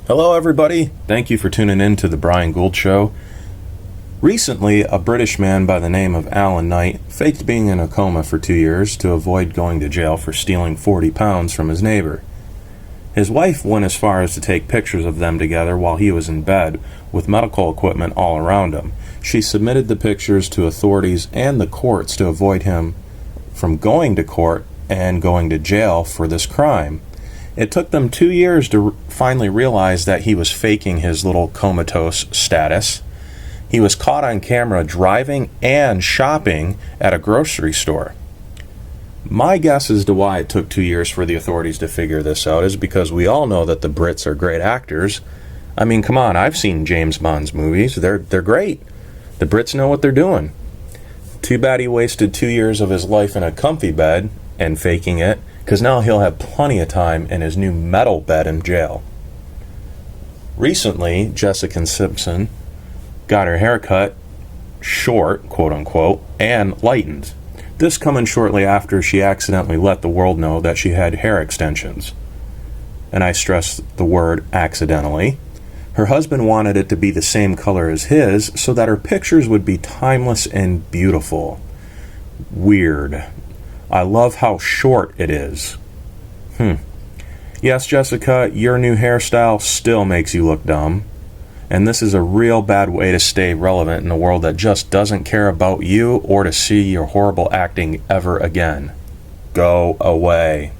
Hello, everybody. Thank you for tuning in to the Brian Gould Show. Recently, a British man by the name of Alan Knight faked being in a coma for 2 years to avoid going to jail for stealing 40 pounds from his neighbor. His wife went as far as to take pictures of them together while he was in bed, with medical equipment all around him. She submitted the pictures to authorities and the courts to avoid him from going to court and going to jail for this crime. It took them 2 years to finally realize that he was faking his little comatose status. He was caught on camera driving and shopping at a grocery store. My guess as to why it took 2 years for the authorities to figure this out is because we all know that the Brits are great actors. I mean, come on, I've seen James Bond's movies. They're great. The Brits know what they're doing. Too bad he wasted 2 years of his life in a comfy bed and faking it, because now he'll have plenty of time in his new metal bed in jail. Recently, Jessica Simpson got her hair cut short, quote-unquote, and lightened. This coming shortly after she accidentally let the world know that she had hair extensions. And I stress the word accidentally. Her husband wanted it to be the same color as his so that her pictures would be timeless and beautiful. Weird. I love how short it is. Yes, Jessica, your new hairstyle still makes you look dumb. And this is a real bad way to stay relevant in a world that just doesn't care about you or to see your horrible acting ever again. Go away.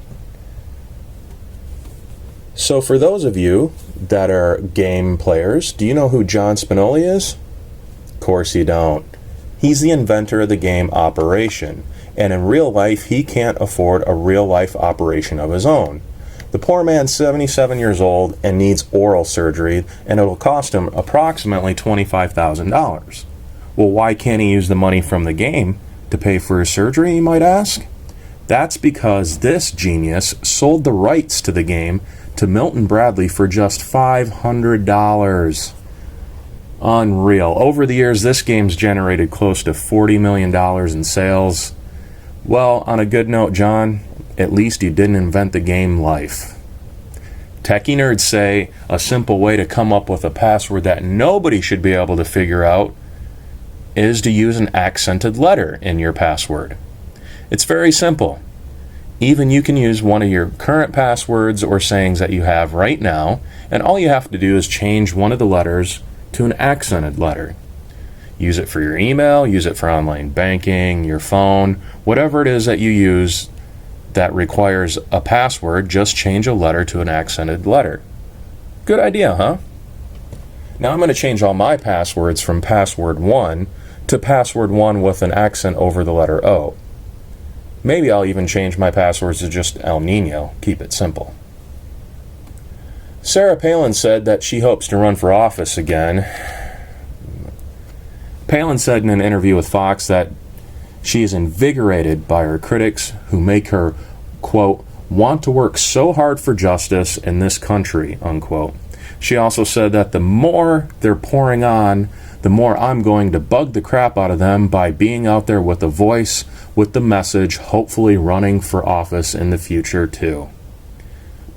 So for those of you that are game players, do you know who John Spinelli is? Of course you don't. He's the inventor of the game Operation. And in real life, he can't afford a real-life operation of his own. The poor man's 77 years old and needs oral surgery, and it'll cost him approximately $25,000. Well, why can't he use the money from the game to pay for his surgery, you might ask? That's because this genius sold the rights to the game to Milton Bradley for just $500. Unreal. Over the years, this game's generated close to $40 million in sales. Well, on a good note, John, at least you didn't invent the game life. Techie nerds say a simple way to come up with a password that nobody should be able to figure out is to use an accented letter in your password. It's very simple. Even you can use one of your current passwords or sayings that you have right now, and all you have to do is change one of the letters to an accented letter. Use it for your email, use it for online banking, your phone, whatever it is that you use that requires a password, just change a letter to an accented letter. Good idea, huh? Now I'm going to change all my passwords from password 1 to password 1 with an accent over the letter O. Maybe I'll even change my passwords to just El Nino, keep it simple. Sarah Palin said that she hopes to run for office again. Palin said in an interview with Fox that she is invigorated by her critics who make her, quote, want to work so hard for justice in this country, unquote. She also said that the more they're pouring on, the more I'm going to bug the crap out of them by being out there with a voice, with the message, hopefully running for office in the future too.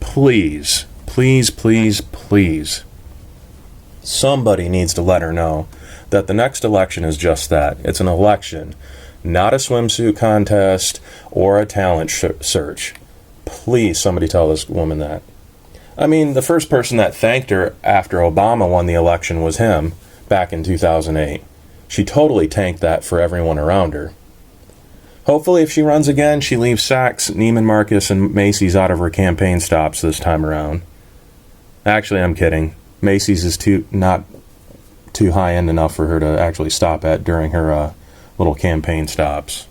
Please, please, please, please. Somebody needs to let her know that the next election is just that. It's an election, not a swimsuit contest or a talent search. Please, somebody tell this woman that. I mean, the first person that thanked her after Obama won the election was him back in 2008. She totally tanked that for everyone around her. Hopefully, if she runs again, she leaves Saks, Neiman Marcus, and Macy's out of her campaign stops this time around. Actually, I'm kidding. Macy's is not too high-end enough for her to actually stop at during her little campaign stops.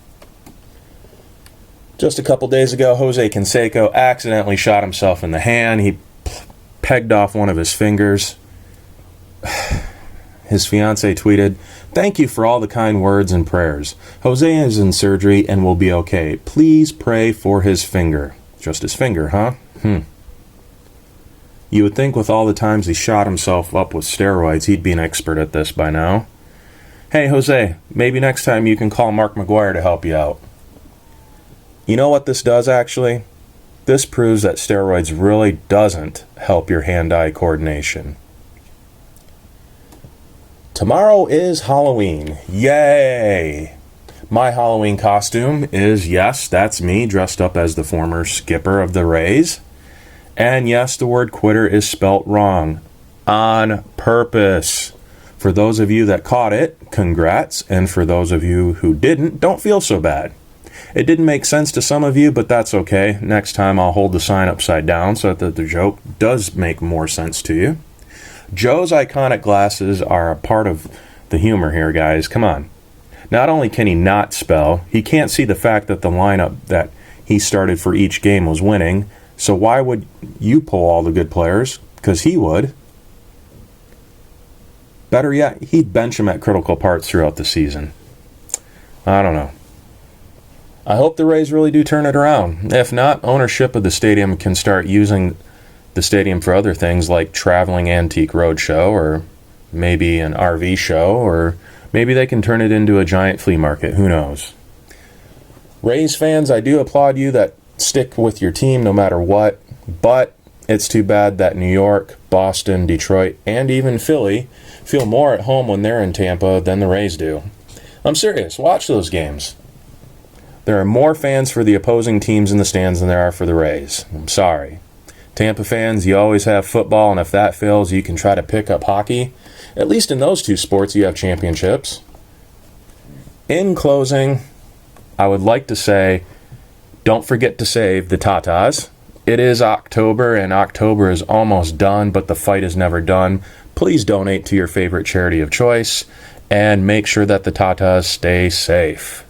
Just a couple days ago, Jose Canseco accidentally shot himself in the hand. He pegged off one of his fingers. His fiancée tweeted, "Thank you for all the kind words and prayers. Jose is in surgery and will be okay. Please pray for his finger." Just his finger, huh? You would think with all the times he shot himself up with steroids, he'd be an expert at this by now. Hey, Jose, maybe next time you can call Mark McGuire to help you out. You know what this does, actually? This proves that steroids really doesn't help your hand-eye coordination. Tomorrow is Halloween. Yay! My Halloween costume is, yes, that's me dressed up as the former skipper of the Rays. And yes, the word quitter is spelt wrong. On purpose. For those of you that caught it, congrats. And for those of you who didn't, don't feel so bad. It didn't make sense to some of you, but that's okay. Next time I'll hold the sign upside down so that the joke does make more sense to you. Joe's iconic glasses are a part of the humor here, guys. Come on. Not only can he not spell, he can't see the fact that the lineup that he started for each game was winning. So why would you pull all the good players? Because he would. Better yet, he'd bench him at critical parts throughout the season. I don't know. I hope the Rays really do turn it around. If not, ownership of the stadium can start using the stadium for other things like traveling antique roadshow, or maybe an RV show, or maybe they can turn it into a giant flea market. Who knows? Rays fans, I do applaud you that stick with your team no matter what, but it's too bad that New York, Boston, Detroit, and even Philly feel more at home when they're in Tampa than the Rays do. I'm serious. Watch those games. There are more fans for the opposing teams in the stands than there are for the Rays. I'm sorry. Tampa fans, you always have football, and if that fails, you can try to pick up hockey. At least in those two sports, you have championships. In closing, I would like to say, don't forget to save the Tatas. It is October, and October is almost done, but the fight is never done. Please donate to your favorite charity of choice, and make sure that the Tatas stay safe.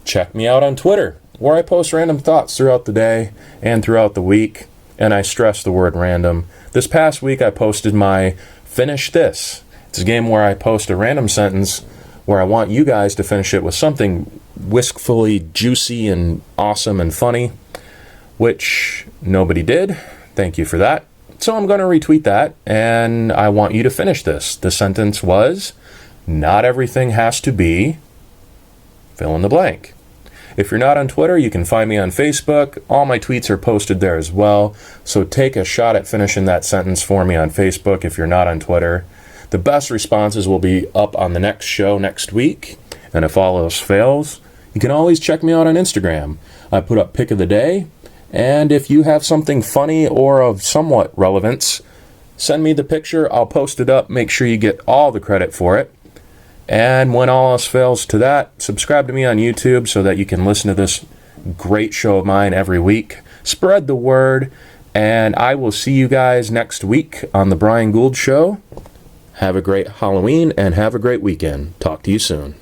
Check me out on Twitter, where I post random thoughts throughout the day and throughout the week. And I stress the word random. This past week I posted my Finish This. It's a game where I post a random sentence where I want you guys to finish it with something wistfully juicy and awesome and funny, which nobody did. Thank you for that. So I'm going to retweet that, and I want you to finish this. The sentence was, not everything has to be fill in the blank. If you're not on Twitter, you can find me on Facebook. All my tweets are posted there as well. So take a shot at finishing that sentence for me on Facebook if you're not on Twitter. The best responses will be up on the next show next week. And if all else fails, you can always check me out on Instagram. I put up pick of the day. And if you have something funny or of somewhat relevance, send me the picture. I'll post it up. Make sure you get all the credit for it. And when all else fails to that, subscribe to me on YouTube so that you can listen to this great show of mine every week. Spread the word, and I will see you guys next week on The Brian Gould Show. Have a great Halloween and have a great weekend. Talk to you soon.